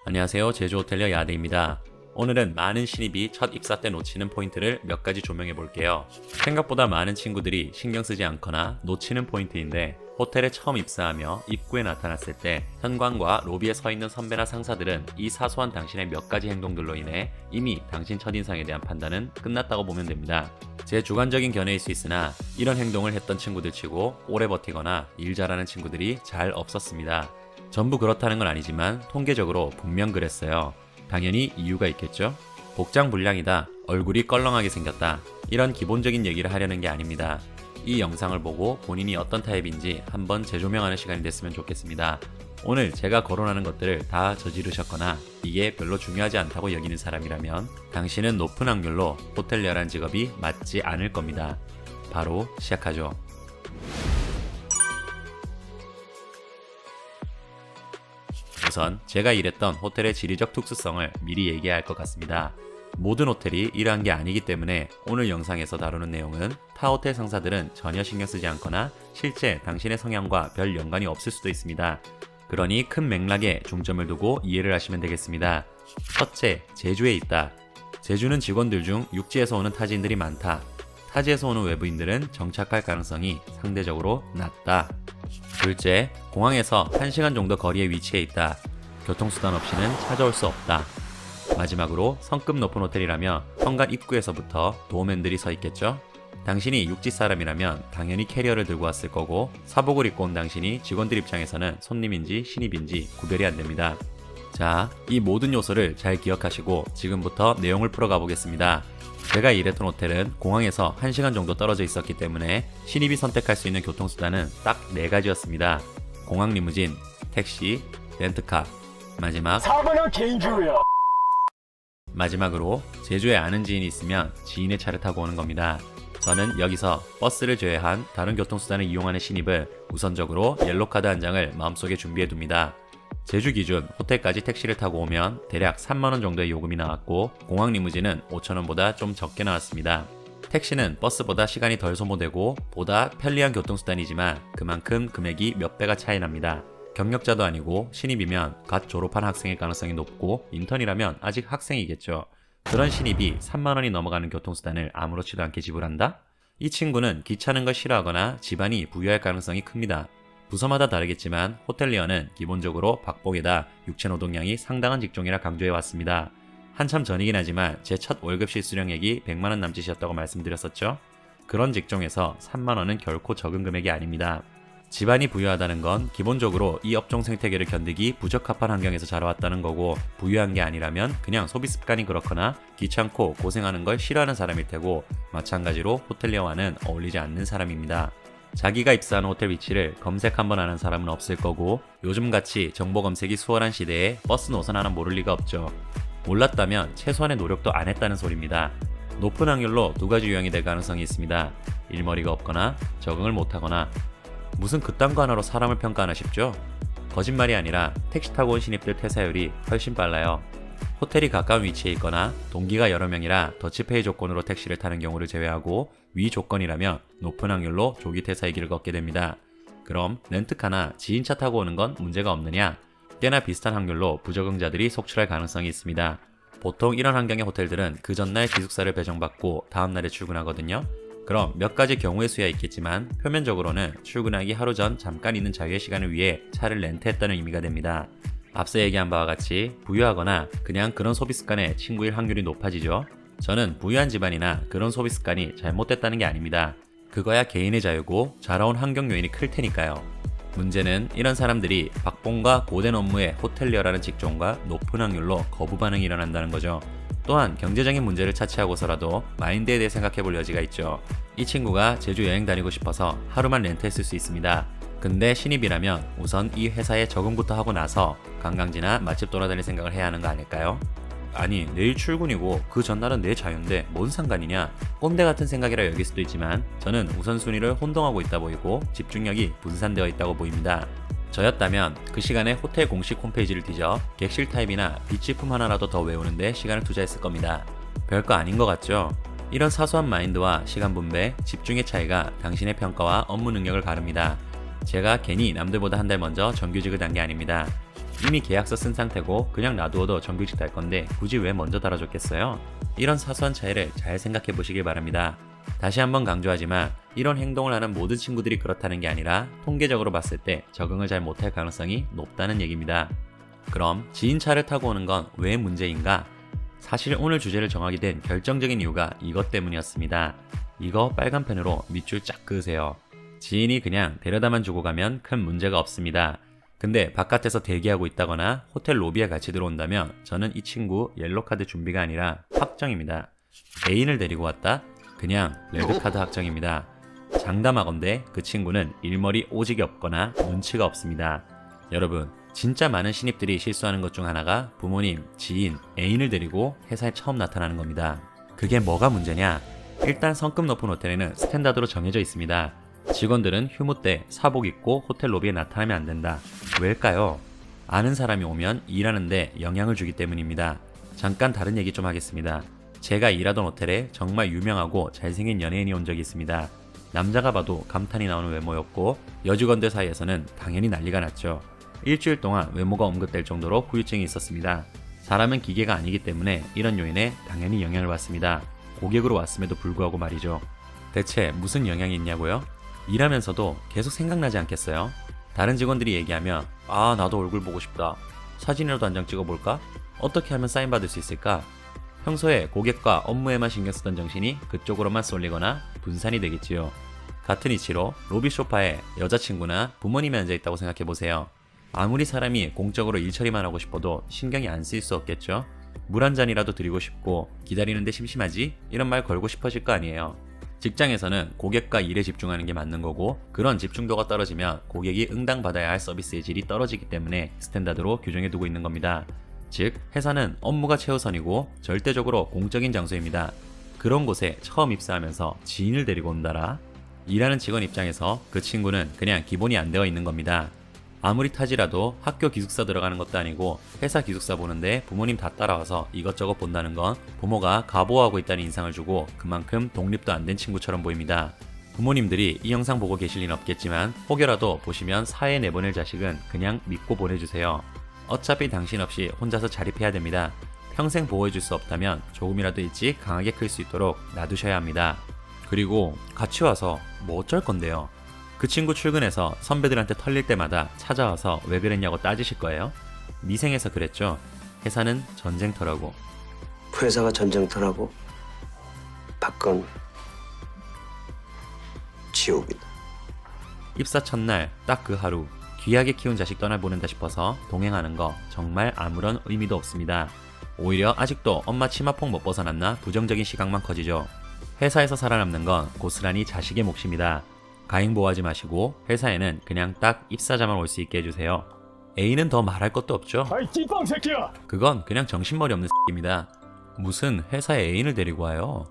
안녕하세요. 제주호텔리어 야대입니다. 오늘은 많은 신입이 첫 입사 때 놓치는 포인트를 몇 가지 조명해 볼게요. 생각보다 많은 친구들이 신경 쓰지 않거나 놓치는 포인트인데, 호텔에 처음 입사하며 입구에 나타났을 때 현관과 로비에 서 있는 선배나 상사들은 이 사소한 당신의 몇 가지 행동들로 인해 이미 당신 첫인상에 대한 판단은 끝났다고 보면 됩니다. 제 주관적인 견해일 수 있으나 이런 행동을 했던 친구들 치고 오래 버티거나 일 잘하는 친구들이 잘 없었습니다. 전부 그렇다는 건 아니지만 통계적으로 분명 그랬어요. 당연히 이유가 있겠죠? 복장 불량이다, 얼굴이 껄렁하게 생겼다, 이런 기본적인 얘기를 하려는 게 아닙니다. 이 영상을 보고 본인이 어떤 타입인지 한번 재조명하는 시간이 됐으면 좋겠습니다. 오늘 제가 거론하는 것들을 다 저지르셨거나 이게 별로 중요하지 않다고 여기는 사람이라면 당신은 높은 확률로 호텔리어란 직업이 맞지 않을 겁니다. 바로 시작하죠. 우선 제가 일했던 호텔의 지리적 특수성을 미리 얘기해야 할 것 같습니다. 모든 호텔이 이러한 게 아니기 때문에 오늘 영상에서 다루는 내용은 타 호텔 상사들은 전혀 신경 쓰지 않거나 실제 당신의 성향과 별 연관이 없을 수도 있습니다. 그러니 큰 맥락에 중점을 두고 이해를 하시면 되겠습니다. 첫째, 제주에 있다. 제주는 직원들 중 육지에서 오는 타지인들이 많다. 타지에서 오는 외부인들은 정착할 가능성이 상대적으로 낮다. 둘째, 공항에서 1시간 정도 거리에 위치해 있다. 교통수단 없이는 찾아올 수 없다. 마지막으로 성급 높은 호텔이라며 현관 입구에서부터 도어맨들이 서 있겠죠? 당신이 육지 사람이라면 당연히 캐리어를 들고 왔을 거고, 사복을 입고 온 당신이 직원들 입장에서는 손님인지 신입인지 구별이 안 됩니다. 자, 이 모든 요소를 잘 기억하시고 지금부터 내용을 풀어가 보겠습니다. 제가 일했던 호텔은 공항에서 1시간 정도 떨어져 있었기 때문에 신입이 선택할 수 있는 교통수단은 딱 4가지였습니다. 공항 리무진, 택시, 렌트카, 마지막으로 제주에 아는 지인이 있으면 지인의 차를 타고 오는 겁니다. 저는 여기서 버스를 제외한 다른 교통수단을 이용하는 신입을 우선적으로 옐로카드 한 장을 마음속에 준비해 둡니다. 제주 기준 호텔까지 택시를 타고 오면 대략 3만원 정도의 요금이 나왔고, 공항 리무진은 5천원보다 좀 적게 나왔습니다. 택시는 버스보다 시간이 덜 소모되고 보다 편리한 교통수단이지만 그만큼 금액이 몇 배가 차이 납니다. 경력자도 아니고 신입이면 갓 졸업한 학생일 가능성이 높고, 인턴이라면 아직 학생이겠죠. 그런 신입이 3만원이 넘어가는 교통수단을 아무렇지도 않게 지불한다? 이 친구는 귀찮은 걸 싫어하거나 집안이 부유할 가능성이 큽니다. 부서마다 다르겠지만 호텔리어는 기본적으로 박봉에다 육체노동량이 상당한 직종이라 강조해왔습니다. 한참 전이긴 하지만 제 첫 월급 실수령액이 100만원 남짓이었다고 말씀드렸었죠? 그런 직종에서 3만원은 결코 적은 금액이 아닙니다. 집안이 부유하다는 건 기본적으로 이 업종 생태계를 견디기 부적합한 환경에서 자라왔다는 거고, 부유한 게 아니라면 그냥 소비 습관이 그렇거나 귀찮고 고생하는 걸 싫어하는 사람일 테고, 마찬가지로 호텔리어와는 어울리지 않는 사람입니다. 자기가 입사한 호텔 위치를 검색 한번 안 한 사람은 없을 거고, 요즘같이 정보 검색이 수월한 시대에 버스 노선 하나 모를 리가 없죠. 몰랐다면 최소한의 노력도 안 했다는 소리입니다. 높은 확률로 2가지 유형이 될 가능성이 있습니다. 일머리가 없거나 적응을 못하거나. 무슨 그딴 거 하나로 사람을 평가하나 싶죠? 거짓말이 아니라 택시 타고 온 신입들 퇴사율이 훨씬 빨라요. 호텔이 가까운 위치에 있거나 동기가 여러 명이라 더치페이 조건으로 택시를 타는 경우를 제외하고 위 조건이라면 높은 확률로 조기 퇴사의 길을 걷게 됩니다. 그럼 렌트카나 지인차 타고 오는 건 문제가 없느냐? 꽤나 비슷한 확률로 부적응자들이 속출할 가능성이 있습니다. 보통 이런 환경의 호텔들은 그 전날 기숙사를 배정받고 다음날에 출근하거든요. 그럼 몇 가지 경우의 수야 있겠지만 표면적으로는 출근하기 하루 전 잠깐 있는 자유의 시간을 위해 차를 렌트했다는 의미가 됩니다. 앞서 얘기한 바와 같이 부유하거나 그냥 그런 소비 습관에 친구일 확률이 높아지죠. 저는 부유한 집안이나 그런 소비 습관이 잘못됐다는 게 아닙니다. 그거야 개인의 자유고 자라온 환경 요인이 클 테니까요. 문제는 이런 사람들이 박봉과 고된 업무의 호텔리어라는 직종과 높은 확률로 거부 반응이 일어난다는 거죠. 또한 경제적인 문제를 차치하고서라도 마인드에 대해 생각해 볼 여지가 있죠. 이 친구가 제주 여행 다니고 싶어서 하루만 렌트했을 수 있습니다. 근데 신입이라면 우선 이 회사에 적응부터 하고 나서 관광지나 맛집 돌아다닐 생각을 해야 하는 거 아닐까요? 아니, 내일 출근이고 그 전날은 내 자유인데 뭔 상관이냐? 꼰대 같은 생각이라 여길 수도 있지만 저는 우선순위를 혼동하고 있다 보이고 집중력이 분산되어 있다고 보입니다. 저였다면 그 시간에 호텔 공식 홈페이지를 뒤져 객실 타입이나 비치품 하나라도 더 외우는데 시간을 투자했을 겁니다. 별거 아닌 것 같죠? 이런 사소한 마인드와 시간 분배, 집중의 차이가 당신의 평가와 업무 능력을 가릅니다. 제가 괜히 남들보다 한 달 먼저 정규직을 단 게 아닙니다. 이미 계약서 쓴 상태고 그냥 놔두어도 정규직 달 건데 굳이 왜 먼저 달아줬겠어요? 이런 사소한 차이를 잘 생각해 보시길 바랍니다. 다시 한번 강조하지만 이런 행동을 하는 모든 친구들이 그렇다는 게 아니라 통계적으로 봤을 때 적응을 잘 못할 가능성이 높다는 얘기입니다. 그럼 지인 차를 타고 오는 건 왜 문제인가? 사실 오늘 주제를 정하게 된 결정적인 이유가 이것 때문이었습니다. 이거 빨간 펜으로 밑줄 쫙 그으세요. 지인이 그냥 데려다만 주고 가면 큰 문제가 없습니다. 근데 바깥에서 대기하고 있다거나 호텔 로비에 같이 들어온다면 저는 이 친구 옐로카드 준비가 아니라 확정입니다. 애인을 데리고 왔다? 그냥 레드카드 확정입니다. 장담하건대 그 친구는 일머리 오직이 없거나 눈치가 없습니다. 여러분, 진짜 많은 신입들이 실수하는 것 중 하나가 부모님, 지인, 애인을 데리고 회사에 처음 나타나는 겁니다. 그게 뭐가 문제냐? 일단 성급 높은 호텔에는 스탠다드로 정해져 있습니다. 직원들은 휴무 때 사복 입고 호텔 로비에 나타나면 안 된다. 왜일까요? 아는 사람이 오면 일하는데 영향을 주기 때문입니다. 잠깐 다른 얘기 좀 하겠습니다. 제가 일하던 호텔에 정말 유명하고 잘생긴 연예인이 온 적이 있습니다. 남자가 봐도 감탄이 나오는 외모였고 여직원들 사이에서는 당연히 난리가 났죠. 일주일 동안 외모가 언급될 정도로 후유증이 있었습니다. 사람은 기계가 아니기 때문에 이런 요인에 당연히 영향을 받습니다. 고객으로 왔음에도 불구하고 말이죠. 대체 무슨 영향이 있냐고요? 일하면서도 계속 생각나지 않겠어요? 다른 직원들이 얘기하면 아 나도 얼굴 보고 싶다. 사진이라도 한 장 찍어볼까? 어떻게 하면 사인 받을 수 있을까? 평소에 고객과 업무에만 신경 쓰던 정신이 그쪽으로만 쏠리거나 분산이 되겠지요. 같은 이치로 로비 소파에 여자친구나 부모님이 앉아있다고 생각해보세요. 아무리 사람이 공적으로 일 처리만 하고 싶어도 신경이 안 쓰일 수 없겠죠? 물 한 잔이라도 드리고 싶고 기다리는데 심심하지? 이런 말 걸고 싶어질 거 아니에요. 직장에서는 고객과 일에 집중하는 게 맞는 거고 그런 집중도가 떨어지면 고객이 응당받아야 할 서비스의 질이 떨어지기 때문에 스탠다드로 규정해두고 있는 겁니다. 즉 회사는 업무가 최우선이고 절대적으로 공적인 장소입니다. 그런 곳에 처음 입사하면서 지인을 데리고 온다라? 일하는 직원 입장에서 그 친구는 그냥 기본이 안 되어 있는 겁니다. 아무리 타지라도 학교 기숙사 들어가는 것도 아니고 회사 기숙사 보는데 부모님 다 따라와서 이것저것 본다는 건 부모가 가보하고 있다는 인상을 주고 그만큼 독립도 안 된 친구처럼 보입니다. 부모님들이 이 영상 보고 계실 리는 없겠지만 혹여라도 보시면 사회에 내보낼 자식은 그냥 믿고 보내주세요. 어차피 당신 없이 혼자서 자립해야 됩니다. 평생 보호해줄 수 없다면 조금이라도 일찍 강하게 클 수 있도록 놔두셔야 합니다. 그리고 같이 와서 뭐 어쩔 건데요. 그 친구 출근해서 선배들한테 털릴 때마다 찾아와서 왜 그랬냐고 따지실 거예요? 미생에서 그랬죠. 회사는 전쟁터라고. 회사가 전쟁터라고? 밖은 지옥이다. 입사 첫날 딱 그 하루 귀하게 키운 자식 떠나보낸다 싶어서 동행하는 거 정말 아무런 의미도 없습니다. 오히려 아직도 엄마 치마폭 못 벗어났나 부정적인 시각만 커지죠. 회사에서 살아남는 건 고스란히 자식의 몫입니다. 가행보호하지 마시고 회사에는 그냥 딱 입사자만 올 수 있게 해주세요. A는 더 말할 것도 없죠. 아이 띠빵 새끼야! 그건 그냥 정신머리 없는 새끼입니다. 무슨 회사에 애인을 데리고 와요.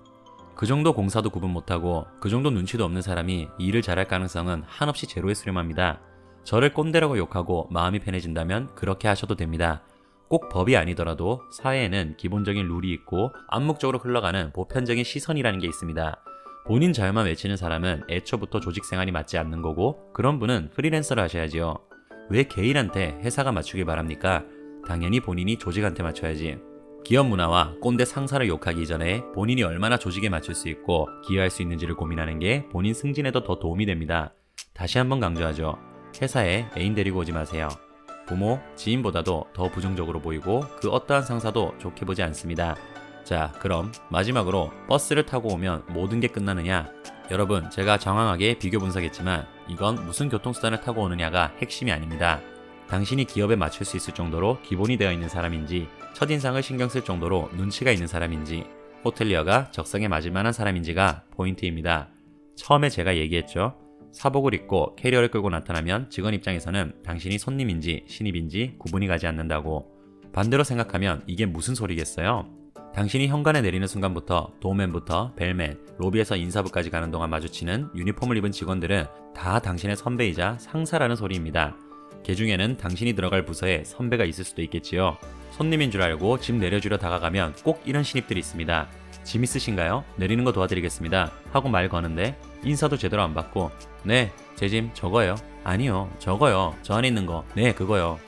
그 정도 공사도 구분 못하고 그 정도 눈치도 없는 사람이 일을 잘할 가능성은 한없이 제로에 수렴합니다. 저를 꼰대라고 욕하고 마음이 편해진다면 그렇게 하셔도 됩니다. 꼭 법이 아니더라도 사회에는 기본적인 룰이 있고 암묵적으로 흘러가는 보편적인 시선이라는 게 있습니다. 본인 자유만 외치는 사람은 애초부터 조직 생활이 맞지 않는 거고 그런 분은 프리랜서를 하셔야지요. 왜 개인한테 회사가 맞추길 바랍니까? 당연히 본인이 조직한테 맞춰야지. 기업 문화와 꼰대 상사를 욕하기 이전에 본인이 얼마나 조직에 맞출 수 있고 기여할 수 있는지를 고민하는 게 본인 승진에도 더 도움이 됩니다. 다시 한번 강조하죠. 회사에 애인 데리고 오지 마세요. 부모, 지인보다도 더 부정적으로 보이고 그 어떠한 상사도 좋게 보지 않습니다. 자, 그럼 마지막으로 버스를 타고 오면 모든 게 끝나느냐? 여러분, 제가 정확하게 비교 분석했지만 이건 무슨 교통수단을 타고 오느냐가 핵심이 아닙니다. 당신이 기업에 맞출 수 있을 정도로 기본이 되어 있는 사람인지, 첫인상을 신경 쓸 정도로 눈치가 있는 사람인지, 호텔리어가 적성에 맞을 만한 사람인지가 포인트입니다. 처음에 제가 얘기했죠. 사복을 입고 캐리어를 끌고 나타나면 직원 입장에서는 당신이 손님인지 신입인지 구분이 가지 않는다고. 반대로 생각하면 이게 무슨 소리겠어요? 당신이 현관에 내리는 순간부터 도우맨부터 벨맨, 로비에서 인사부까지 가는 동안 마주치는 유니폼을 입은 직원들은 다 당신의 선배이자 상사라는 소리입니다. 그 중에는 당신이 들어갈 부서에 선배가 있을 수도 있겠지요. 손님인 줄 알고 짐 내려주려 다가가면 꼭 이런 신입들이 있습니다. 짐 있으신가요? 내리는 거 도와드리겠습니다. 하고 말 거는데 인사도 제대로 안 받고 네, 제 짐 저거요. 아니요, 저거요. 저 안에 있는 거. 네, 그거요.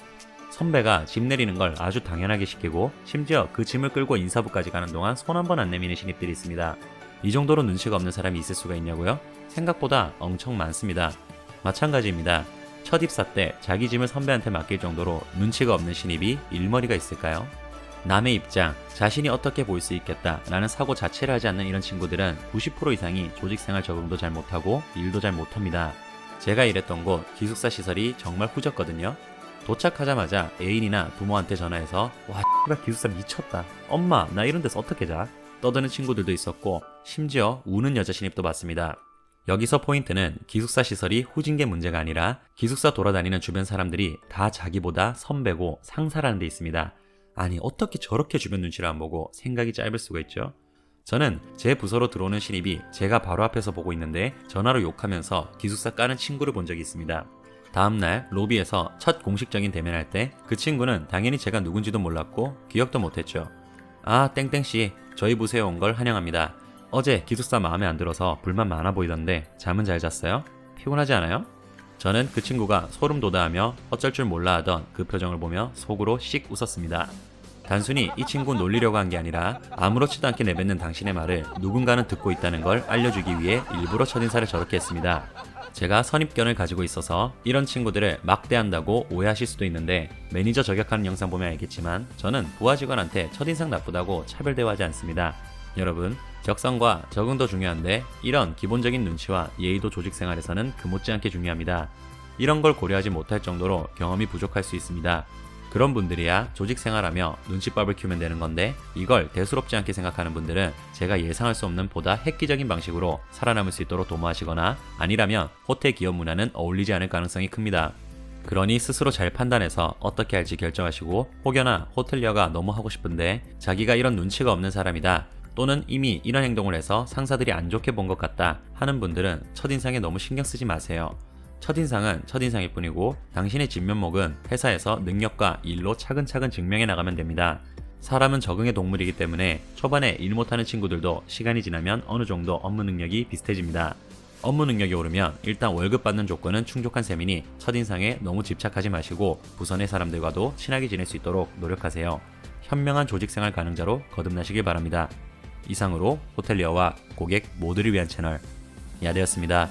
선배가 짐 내리는 걸 아주 당연하게 시키고 심지어 그 짐을 끌고 인사부까지 가는 동안 손 한 번 안 내미는 신입들이 있습니다. 이 정도로 눈치가 없는 사람이 있을 수가 있냐고요? 생각보다 엄청 많습니다. 마찬가지입니다. 첫 입사 때 자기 짐을 선배한테 맡길 정도로 눈치가 없는 신입이 일머리가 있을까요? 남의 입장, 자신이 어떻게 보일 수 있겠다라는 사고 자체를 하지 않는 이런 친구들은 90% 이상이 조직생활 적응도 잘 못하고 일도 잘 못합니다. 제가 일했던 곳 기숙사 시설이 정말 후졌거든요. 도착하자마자 애인이나 부모한테 전화해서 와 X발 기숙사 미쳤다. 엄마 나 이런 데서 어떻게 자? 떠드는 친구들도 있었고 심지어 우는 여자 신입도 봤습니다. 여기서 포인트는 기숙사 시설이 후진 게 문제가 아니라 기숙사 돌아다니는 주변 사람들이 다 자기보다 선배고 상사라는 데 있습니다. 아니 어떻게 저렇게 주변 눈치를 안 보고 생각이 짧을 수가 있죠? 저는 제 부서로 들어오는 신입이 제가 바로 앞에서 보고 있는데 전화로 욕하면서 기숙사 까는 친구를 본 적이 있습니다. 다음날 로비에서 첫 공식적인 대면할 때 그 친구는 당연히 제가 누군지도 몰랐고 기억도 못했죠. 아 땡땡씨 저희 부서에 온 걸 환영합니다. 어제 기숙사 마음에 안 들어서 불만 많아 보이던데 잠은 잘 잤어요? 피곤하지 않아요? 저는 그 친구가 소름 돋아하며 어쩔 줄 몰라 하던 그 표정을 보며 속으로 씩 웃었습니다. 단순히 이 친구 놀리려고 한 게 아니라 아무렇지도 않게 내뱉는 당신의 말을 누군가는 듣고 있다는 걸 알려주기 위해 일부러 첫인사를 저렇게 했습니다. 제가 선입견을 가지고 있어서 이런 친구들을 막대한다고 오해하실 수도 있는데 매니저 저격하는 영상 보면 알겠지만 저는 부하 직원한테 첫인상 나쁘다고 차별대우하지 않습니다. 여러분, 적성과 적응도 중요한데 이런 기본적인 눈치와 예의도 조직생활에서는 그 못지않게 중요합니다. 이런 걸 고려하지 못할 정도로 경험이 부족할 수 있습니다. 그런 분들이야 조직생활하며 눈치밥을 키우면 되는 건데 이걸 대수롭지 않게 생각하는 분들은 제가 예상할 수 없는 보다 획기적인 방식으로 살아남을 수 있도록 도모하시거나 아니라면 호텔 기업 문화는 어울리지 않을 가능성이 큽니다. 그러니 스스로 잘 판단해서 어떻게 할지 결정하시고 혹여나 호텔리어가 너무 하고 싶은데 자기가 이런 눈치가 없는 사람이다 또는 이미 이런 행동을 해서 상사들이 안 좋게 본 것 같다 하는 분들은 첫인상에 너무 신경 쓰지 마세요. 첫인상은 첫인상일 뿐이고 당신의 진면목은 회사에서 능력과 일로 차근차근 증명해 나가면 됩니다. 사람은 적응의 동물이기 때문에 초반에 일 못하는 친구들도 시간이 지나면 어느 정도 업무 능력이 비슷해집니다. 업무 능력이 오르면 일단 월급 받는 조건은 충족한 셈이니 첫인상에 너무 집착하지 마시고 부서 내 사람들과도 친하게 지낼 수 있도록 노력하세요. 현명한 조직생활 가능자로 거듭나시길 바랍니다. 이상으로 호텔리어와 고객 모두를 위한 채널 야대였습니다.